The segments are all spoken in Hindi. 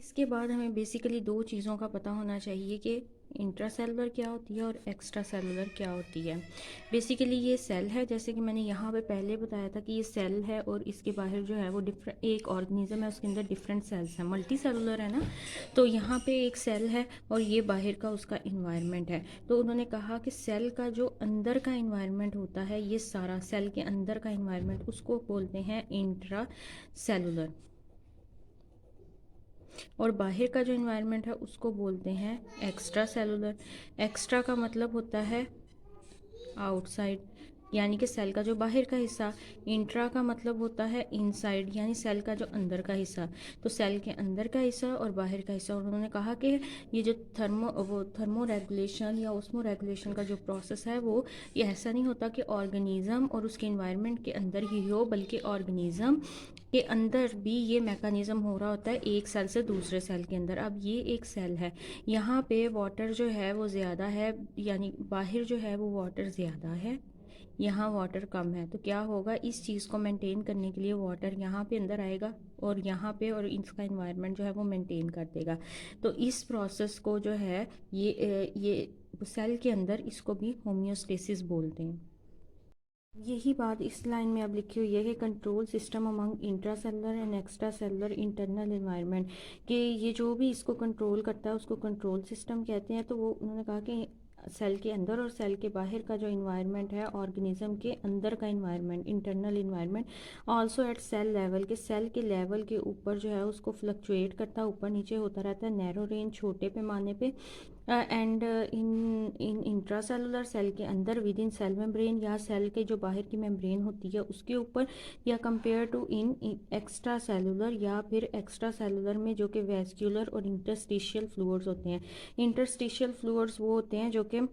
इसके बाद हमें बेसिकली दो चीज़ों का पता होना चाहिए कि इंट्रासेलुलर क्या होती है और एक्स्ट्रा सेलुलर क्या होती है। बेसिकली ये सेल है, जैसे कि मैंने यहाँ पे पहले बताया था कि ये सेल है और इसके बाहर जो है वो डिफरेंट एक ऑर्गेनिज्म है, उसके अंदर डिफरेंट सेल्स हैं, मल्टी सेलुलर है ना। तो यहाँ पे एक सेल है और ये बाहर का उसका इन्वायरमेंट है। तो उन्होंने कहा कि सेल का जो अंदर का इन्वायरमेंट होता है, ये सारा सेल के अंदर का इन्वायरमेंट, उसको बोलते हैं इंट्रा सेलुलर, और बाहर का जो इन्वायरमेंट है उसको बोलते हैं एक्स्ट्रा सेलुलर। एक्स्ट्रा का मतलब होता है आउटसाइड, यानी कि सेल का जो बाहर का हिस्सा। इंट्रा का मतलब होता है इनसाइड, यानी सेल का जो अंदर का हिस्सा। तो सेल के अंदर का हिस्सा और बाहर का हिस्सा। और उन्होंने कहा कि ये जो थर्मो रेगुलेशन या ओस्मो रेगुलेशन का जो प्रोसेस है, वो ये ऐसा नहीं होता कि ऑर्गेनिज्म और उसके इन्वायरमेंट के अंदर ही हो, बल्कि ऑर्गेनिज्म के अंदर भी ये मैकेनिज्म हो रहा होता है, एक सेल से दूसरे सेल के अंदर। अब ये एक सेल है, यहाँ पे वाटर जो है वो ज़्यादा है, यानी बाहर जो है वो वाटर ज़्यादा है, यहाँ वाटर कम है। तो क्या होगा, इस चीज़ को मेंटेन करने के लिए वाटर यहाँ पे अंदर आएगा और यहाँ पे, और इसका इन्वायरमेंट जो है वो मेंटेन कर देगा। तो इस प्रोसेस को जो है ये सेल के अंदर, इसको भी होम्योस्टेसिस बोलते हैं। यही बात इस लाइन में अब लिखी हुई है कि control system among intracellular and extra cellular internal environment, कि ये जो भी इसको कंट्रोल करता है उसको कंट्रोल सिस्टम कहते हैं। तो वो उन्होंने कहा कि सेल के अंदर और सेल के बाहर का जो इन्वायरमेंट है, ऑर्गेनिज्म के अंदर का environment, internal environment, also at cell level, के सेल के लेवल के ऊपर जो है उसको फ्लक्चुएट करता है, ऊपर नीचे होता रहता है, नैरो रेंज छोटे पैमाने पे, and in in intracellular cell के अंदर, विद इन सेल मेम्ब्रेन, या सेल के जो बाहर की मेम्ब्रेन होती है उसके ऊपर, या compare to in extracellular, या फिर एक्स्ट्रा सेलुलर में जो कि वेस्क्यूलर और इंटरस्टिशियल फ्लूइड्स होते हैं। इंटरस्टिशियल फ्लूइड्स वो होते हैं जो कि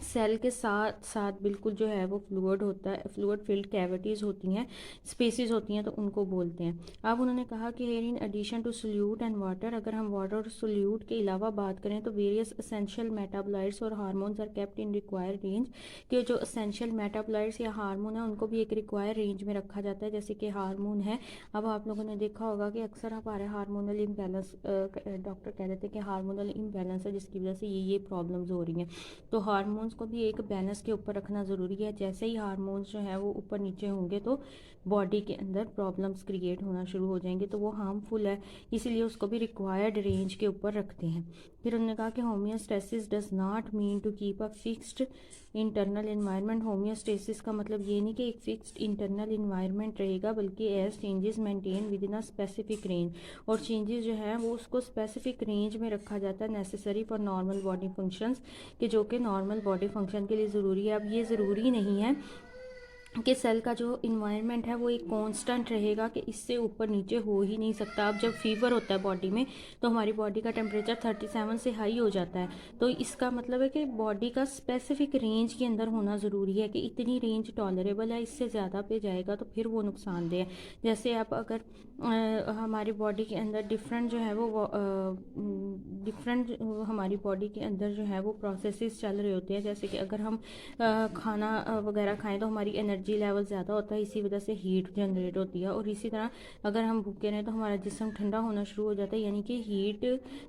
सेल के साथ साथ बिल्कुल जो है वो फ्लूइड होता है, फ्लूइड फिल्ड कैविटीज़ होती हैं, स्पेसिस होती हैं, तो उनको बोलते हैं। अब उन्होंने कहा कि here in addition to solute and water, अगर हम वाटर और सोल्यूट के अलावा बात करें तो वेरियस एसेंशियल मेटाबोलाइट्स और hormones are kept in required range, कि जो एसेंशियल मेटाबोलाइट्स या हार्मोन है उनको भी एक रिक्वायर रेंज में रखा जाता है। जैसे कि हार्मोन है, अब आप लोगों ने देखा होगा कि अक्सर हमारे हार्मोनल इम्बैलेंस, डॉक्टर कह देते हैं कि हार्मोनल इम्बैलेंस है जिसकी वजह से ये प्रॉब्लम्स हो रही हैं। तो हार्मोन्स को भी एक बैलेंस के ऊपर रखना ज़रूरी है। जैसे ही हार्मोन्स जो है वो ऊपर नीचे होंगे तो बॉडी के अंदर प्रॉब्लम्स क्रिएट होना शुरू हो जाएंगे, तो वो हार्मफुल है, इसीलिए उसको भी रिक्वायर्ड रेंज के ऊपर रखते हैं। फिर उन्होंने कहा कि homeostasis does not mean to keep a fixed internal environment. Homeostasis का मतलब ये नहीं कि एक फिक्स्ड इंटरनल इन्वायरमेंट रहेगा, बल्कि as changes maintain within a specific range, और चेंजेस जो है वो उसको स्पेसिफिक रेंज में रखा जाता है, necessary for normal body functions, कि जो कि नॉर्मल बॉडी फंक्शन के लिए ज़रूरी है। अब ये ज़रूरी नहीं है कि सेल का जो इन्वायरमेंट है वो एक कांस्टेंट रहेगा, कि इससे ऊपर नीचे हो ही नहीं सकता। अब जब फीवर होता है बॉडी में तो हमारी बॉडी का टेम्परेचर 37 से हाई हो जाता है, तो इसका मतलब है कि बॉडी का स्पेसिफिक रेंज के अंदर होना ज़रूरी है, कि इतनी रेंज टॉलरेबल है, इससे ज़्यादा पे जाएगा तो फिर वो नुकसानदेह है। जैसे आप अगर हमारी बॉडी के अंदर डिफरेंट जो है वो डिफरेंट हमारी बॉडी के अंदर जो है वो प्रोसेसेस चल रहे होते हैं, जैसे कि अगर हम खाना वगैरह खाएं तो हमारी एनर्जी लेवल ज़्यादा होता है, इसी वजह से हीट जनरेट होती है। और इसी तरह अगर हम भूखे रहें तो हमारा जिस्म ठंडा होना शुरू हो जाता है, यानी कि हीट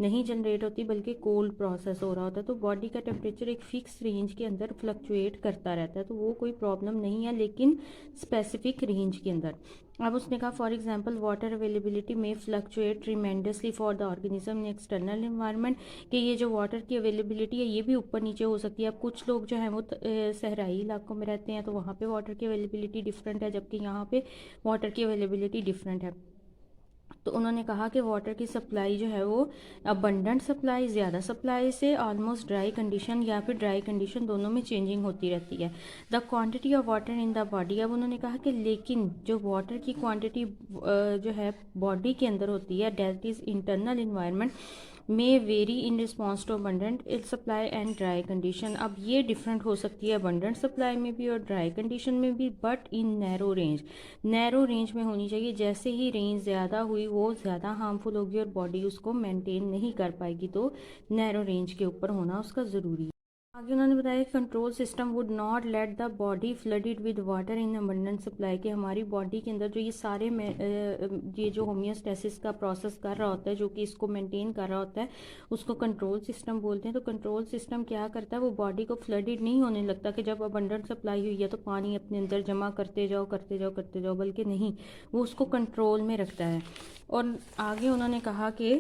नहीं जनरेट होती बल्कि कोल्ड प्रोसेस हो रहा होता है। तो बॉडी का टेम्परेचर एक फिक्स रेंज के अंदर फ्लक्चुएट करता रहता है, तो वो कोई प्रॉब्लम नहीं है, लेकिन स्पेसिफिक रेंज के अंदर। अब उसने कहा फॉर एग्जांपल वाटर अवेलेबिलिटी में fluctuate tremendously for the organism in external environment, कि ये जो वाटर की अवेलेबिलिटी है ये भी ऊपर नीचे हो सकती है। अब कुछ लोग जो हैं वो सहराई इलाकों में रहते हैं, तो वहाँ पे वाटर की अवेलेबिलिटी डिफरेंट है, जबकि यहाँ पे वाटर की अवेलेबिलिटी डिफरेंट है। तो उन्होंने कहा कि वाटर की सप्लाई जो है वो अबंडेंट सप्लाई, ज़्यादा सप्लाई से ऑलमोस्ट ड्राई कंडीशन या फिर ड्राई कंडीशन, दोनों में चेंजिंग होती रहती है। The quantity of water in the body, अब उन्होंने कहा कि लेकिन जो वाटर की क्वांटिटी जो है बॉडी के अंदर होती है, डेट इज़ इंटरनल इन्वायरमेंट में vary in response to abundant supply and dry condition. अब ये डिफरेंट हो सकती है अबंडेंट सप्लाई में भी और ड्राई कंडीशन में भी, but in narrow range, narrow range में होनी चाहिए। जैसे ही रेंज ज़्यादा हुई वो ज़्यादा हार्मफुल होगी और बॉडी उसको मेंटेन नहीं कर पाएगी, तो नैरो रेंज के ऊपर होना उसका ज़रूरी है। आगे उन्होंने बताया कि control system would not let the body flooded with water in abundant supply, कि हमारी बॉडी के अंदर जो ये सारे ये जो होम्योस्टेसिस का प्रोसेस कर रहा होता है, जो कि इसको मेंटेन कर रहा होता है, उसको कंट्रोल सिस्टम बोलते हैं। तो कंट्रोल सिस्टम क्या करता है, वो बॉडी को फ्लडेड नहीं होने लगता कि जब अबंडेंट सप्लाई हुई है तो पानी अपने अंदर जमा करते जाओ करते जाओ करते जाओ, बल्कि नहीं, वो उसको कंट्रोल में रखता है। और आगे उन्होंने कहा कि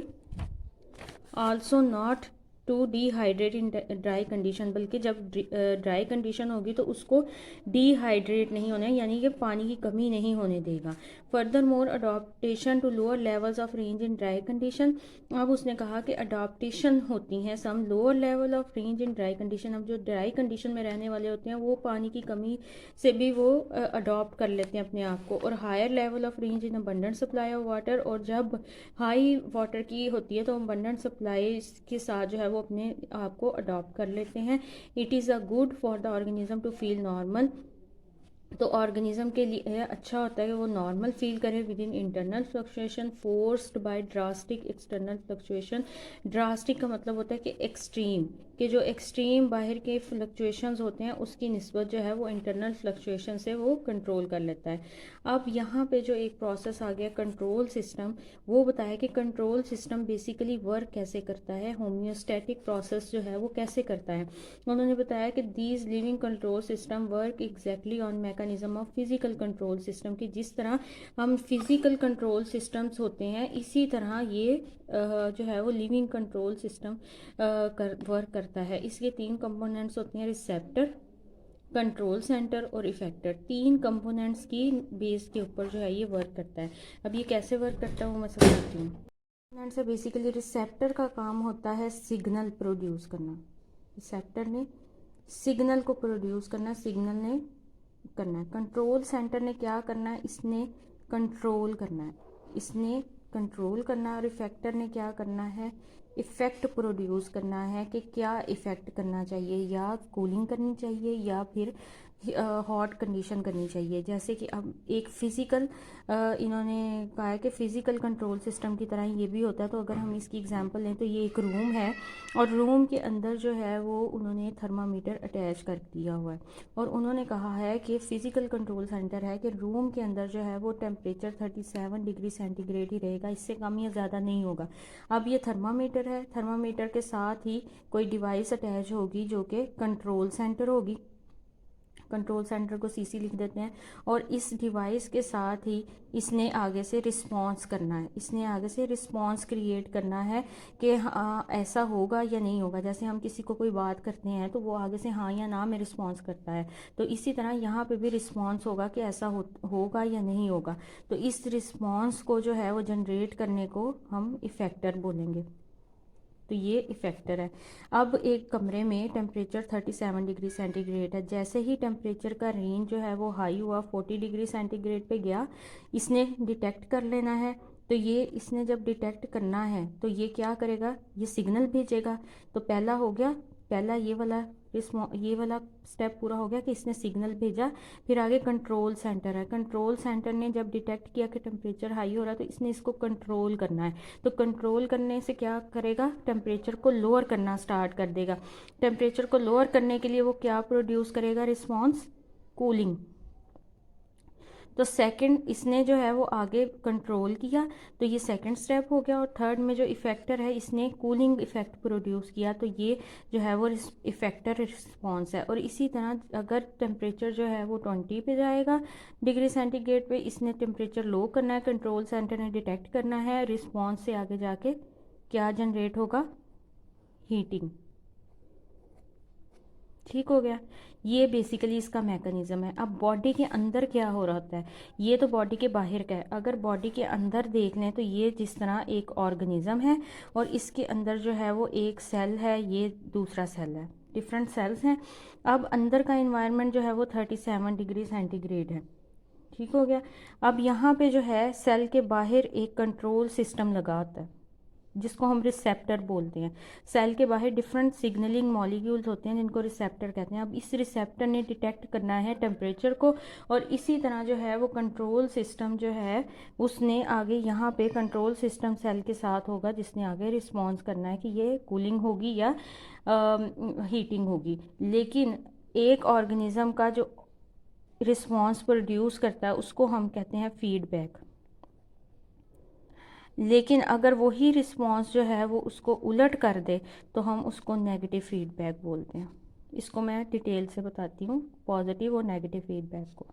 also not to dehydrate in dry condition, बल्कि जब ड्राई कंडीशन होगी तो उसको डिहाइड्रेट नहीं होना है, यानी कि पानी की कमी नहीं होने देगा। Further more adaptation to lower levels of range in dry condition, अब उसने कहा कि अडॉप्टेशन होती हैं some lower level of range in dry condition. अब जो ड्राई कंडीशन में रहने वाले होते हैं वो पानी की कमी से भी वो अडॉप्ट कर लेते हैं अपने आप को। और higher level of range in abundant supply of water, और जब हाई वाटर की होती है तो अबंडेंट सप्लाई के साथ जो है वो अपने आप को अडॉप्ट कर लेते हैं। It is a good for the organism to feel normal, तो ऑर्गेनिज्म के लिए अच्छा होता है कि वो नॉर्मल फील करे within internal fluctuation forced by drastic external fluctuation. Drastic का मतलब होता है कि एक्सट्रीम, कि जो एक्सट्रीम बाहर के फ्लक्चुएशंस होते हैं उसकी निस्बत जो है वो इंटरनल फ्लक्चुएशन से वो कंट्रोल कर लेता है। अब यहाँ पे जो एक प्रोसेस आ गया कंट्रोल सिस्टम, वो बताया कि कंट्रोल सिस्टम बेसिकली वर्क कैसे करता है, होम्योस्टैटिक प्रोसेस जो है वो कैसे करता है। उन्होंने बताया कि these living control system work exactly on mechanism of physical control system, की जिस तरह हम फिजिकल कंट्रोल सिस्टम्स होते हैं इसी तरह ये जो है वो लिविंग कंट्रोल सिस्टम वर्क करता है। इसके 3 कंपोनेंट्स होते हैं, रिसेप्टर, कंट्रोल सेंटर और इफेक्टर। 3 कंपोनेंट्स की बेस के ऊपर जो है ये वर्क करता है। अब ये कैसे वर्क करता है वो मैं समझाती हूँ। कंपोनेंट्स है बेसिकली, रिसेप्टर का काम होता है सिग्नल प्रोड्यूस करना, रिसेप्टर ने सिग्नल को प्रोड्यूस करना, सिग्नल ने करना है। कंट्रोल सेंटर ने क्या करना है, इसने कंट्रोल करना है, इसने कंट्रोल करना है। और इफेक्टर ने क्या करना है, इफ़ेक्ट प्रोड्यूस करना है कि क्या इफ़ेक्ट करना चाहिए, या कूलिंग करनी चाहिए या फिर हॉट कंडीशन करनी चाहिए। जैसे कि अब एक फ़िज़िकल इन्होंने कहा है कि फ़िज़िकल कंट्रोल सिस्टम की तरह ये भी होता है। तो अगर हम इसकी एग्जांपल लें तो ये एक रूम है और रूम के अंदर जो है वो उन्होंने थर्मामीटर अटैच कर दिया हुआ है, और उन्होंने कहा है कि फ़िज़िकल कंट्रोल सेंटर है कि रूम के अंदर जो है वो टेम्परेचर 37 डिग्री सेंटीग्रेड ही रहेगा, इससे कम या ज़्यादा नहीं होगा। अब ये थर्मामीटर है, थर्मामीटर के साथ ही कोई डिवाइस अटैच होगी जो कि कंट्रोल सेंटर होगी, कंट्रोल सेंटर को सीसी लिख देते हैं। और इस डिवाइस के साथ ही इसने आगे से रिस्पांस करना है, इसने आगे से रिस्पांस क्रिएट करना है कि हाँ ऐसा होगा या नहीं होगा। जैसे हम किसी को कोई बात करते हैं तो वो आगे से हाँ या ना में रिस्पांस करता है, तो इसी तरह यहाँ पे भी रिस्पांस होगा कि ऐसा होगा या नहीं होगा। तो इस रिस्पांस को जो है वो जनरेट करने को हम इफेक्टर बोलेंगे। तो ये इफेक्टर है। अब एक कमरे में टेम्परेचर 37 डिग्री सेंटीग्रेड है, जैसे ही टेम्परेचर का रेंज जो है वो हाई हुआ 40 डिग्री सेंटीग्रेड पे गया, इसने डिटेक्ट कर लेना है। तो ये इसने जब डिटेक्ट करना है तो ये क्या करेगा, ये सिग्नल भेजेगा। तो पहला हो गया, पहला ये वाला स्टेप पूरा हो गया कि इसने सिग्नल भेजा। फिर आगे कंट्रोल सेंटर है, कंट्रोल सेंटर ने जब डिटेक्ट किया कि टेम्परेचर हाई हो रहा है तो इसने इसको कंट्रोल करना है। तो कंट्रोल करने से क्या करेगा, टेम्परेचर को लोअर करना स्टार्ट कर देगा। टेम्परेचर को लोअर करने के लिए वो क्या प्रोड्यूस करेगा, रिस्पॉन्स, कूलिंग। तो सेकंड इसने जो है वो आगे कंट्रोल किया, तो ये सेकंड स्टेप हो गया। और थर्ड में जो इफेक्टर है इसने कूलिंग इफेक्ट प्रोड्यूस किया, तो ये जो है वो इफेक्टर रिस्पॉन्स है। और इसी तरह अगर टेम्परेचर जो है वो 20 पे जाएगा डिग्री सेंटीग्रेड पे, इसने टेम्परेचर लो करना है, कंट्रोल सेंटर ने डिटेक्ट करना है, रिस्पॉन्स से आगे जाके क्या जनरेट होगा, हीटिंग। ठीक हो गया, ये बेसिकली इसका मैकेनिज्म है। अब बॉडी के अंदर क्या हो रहा होता है, ये तो बॉडी के बाहर का है। अगर बॉडी के अंदर देख लें तो ये जिस तरह एक ऑर्गेनिज्म है और इसके अंदर जो है वो एक सेल है, ये दूसरा सेल है, डिफरेंट सेल्स हैं। अब अंदर का इन्वायरमेंट जो है वो 37 डिग्री सेंटीग्रेड है। ठीक हो गया। अब यहाँ पे जो है सेल के बाहर एक कंट्रोल सिस्टम लगा होता है, जिसको हम रिसेप्टर बोलते हैं। सेल के बाहर डिफरेंट सिग्नलिंग मॉलिक्यूल्स होते हैं जिनको रिसेप्टर कहते हैं। अब इस रिसेप्टर ने डिटेक्ट करना है टेम्परेचर को, और इसी तरह जो है वो कंट्रोल सिस्टम जो है उसने आगे यहाँ पे कंट्रोल सिस्टम सेल के साथ होगा, जिसने आगे रिस्पॉन्स करना है कि ये कूलिंग होगी या हीटिंग होगी। लेकिन एक ऑर्गेनिज्म का जो रिस्पॉन्स प्रोड्यूस करता है उसको हम कहते हैं फीडबैक। लेकिन अगर वही रिस्पॉन्स जो है वो उसको उलट कर दे तो हम उसको नेगेटिव फीडबैक बोलते हैं। इसको मैं डिटेल से बताती हूँ, पॉजिटिव और नेगेटिव फीडबैक को।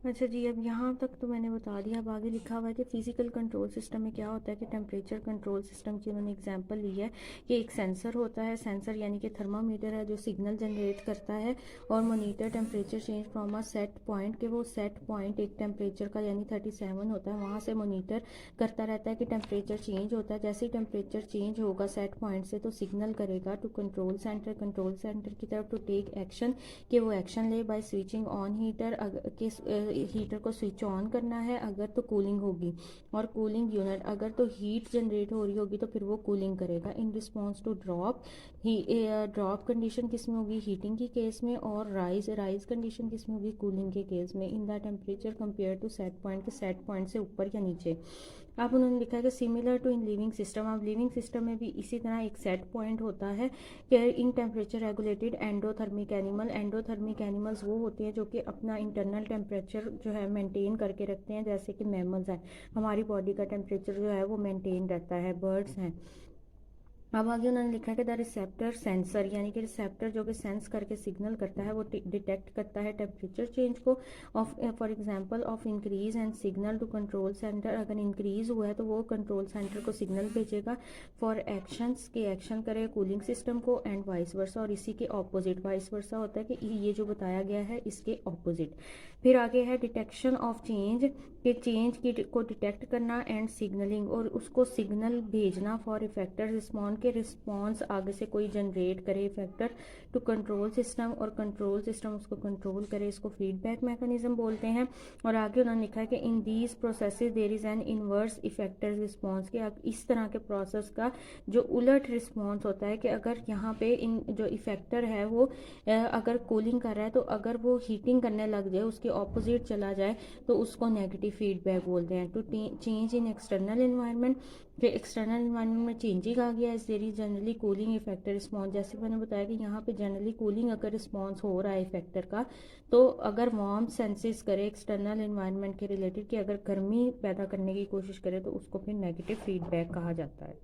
अच्छा जी, अब यहाँ तक तो मैंने बता दिया। अब आगे लिखा हुआ है कि फिजिकल कंट्रोल सिस्टम में क्या होता है कि टेम्परेचर कंट्रोल सिस्टम की उन्होंने एग्जांपल ली है कि एक सेंसर होता है, सेंसर यानी कि थर्मामीटर है जो सिग्नल जनरेट करता है, और monitor temperature change from a set point, कि वो सेट पॉइंट एक टेम्परेचर का यानी 37 होता है, वहाँ से मॉनिटर करता रहता है कि टेम्परेचर चेंज होता है। जैसे ही टेम्परेचर चेंज होगा सेट पॉइंट से तो सिग्नल करेगा टू कंट्रोल सेंटर की तरफ टू टेक एक्शन, कि वो एक्शन ले by switching on heater, heater को स्विच ऑन करना है अगर तो कूलिंग होगी, और कूलिंग यूनिट अगर तो हीट जनरेट हो रही होगी तो फिर वो कूलिंग करेगा। In response to drop, drop condition किस में होगी, हीटिंग की केस में, और राइज कंडीशन किस में होगी, कूलिंग के केस में। In the temperature compare to set point, के सेट पॉइंट से ऊपर या नीचे। अब उन्होंने लिखा है कि similar to in living system, अब लिविंग सिस्टम में भी इसी तरह एक सेट पॉइंट होता है कि in temperature regulated endothermic animal, endothermic animals वो होते हैं जो कि अपना इंटरनल टेम्परेचर जो है मेंटेन करके रखते हैं, जैसे कि मैमल्स हैं, हमारी बॉडी का टेम्परेचर जो है वो मेंटेन रहता है, बर्ड्स हैं। अब आगे उन्होंने लिखा है कि द रिसेप्टर सेंसर, यानी कि रिसेप्टर जो कि सेंस करके सिग्नल करता है, वो डिटेक्ट करता है टेम्परेचर चेंज को, of for example of increase and signal to control centre, अगर इंक्रीज हुआ है तो वो कंट्रोल सेंटर को सिग्नल भेजेगा फॉर एक्शंस, के एक्शन करे कूलिंग सिस्टम को, एंड वाइस वर्सा, और इसी के ऑपोजिट वाइस वर्सा होता है कि ये जो बताया गया है इसके ऑपोजिट। फिर आगे है डिटेक्शन ऑफ चेंज, के चेंज की को डिटेक्ट करना, एंड सिग्नलिंग, और उसको सिग्नल भेजना फॉर इफेक्टर रिस्पॉन्ड, के रिस्पॉन्स आगे से कोई जनरेट करे इफेक्टर टू कंट्रोल सिस्टम, और कंट्रोल सिस्टम उसको कंट्रोल करे, इसको फीडबैक मैकेनिज्म बोलते हैं। और आगे उन्होंने लिखा है कि in these processes there is an inverse effector response, के इस तरह के प्रोसेस का जो उलट रिस्पॉन्स होता है कि अगर यहाँ पे इन जो इफेक्टर है वो अगर कूलिंग कर रहा है तो अगर वो हीटिंग करने लग जाए, उसके ऑपोजिट चला जाए, तो उसको नेगेटिव फीडबैक बोलते हैं। To change in external environment, फिर एक्सटर्नल इन्वायरमेंट में चेंजिंग आ गया, इस there is generally cooling effector response, जैसे मैंने बताया कि यहाँ पे जनरली कूलिंग अगर रिस्पॉन्स हो रहा है इफेक्टर का, तो अगर वार्म सेंसेस करे एक्सटर्नल इन्वायरमेंट के रिलेटेड, कि अगर गर्मी पैदा करने की कोशिश करे तो उसको फिर नेगेटिव फीडबैक कहा जाता है।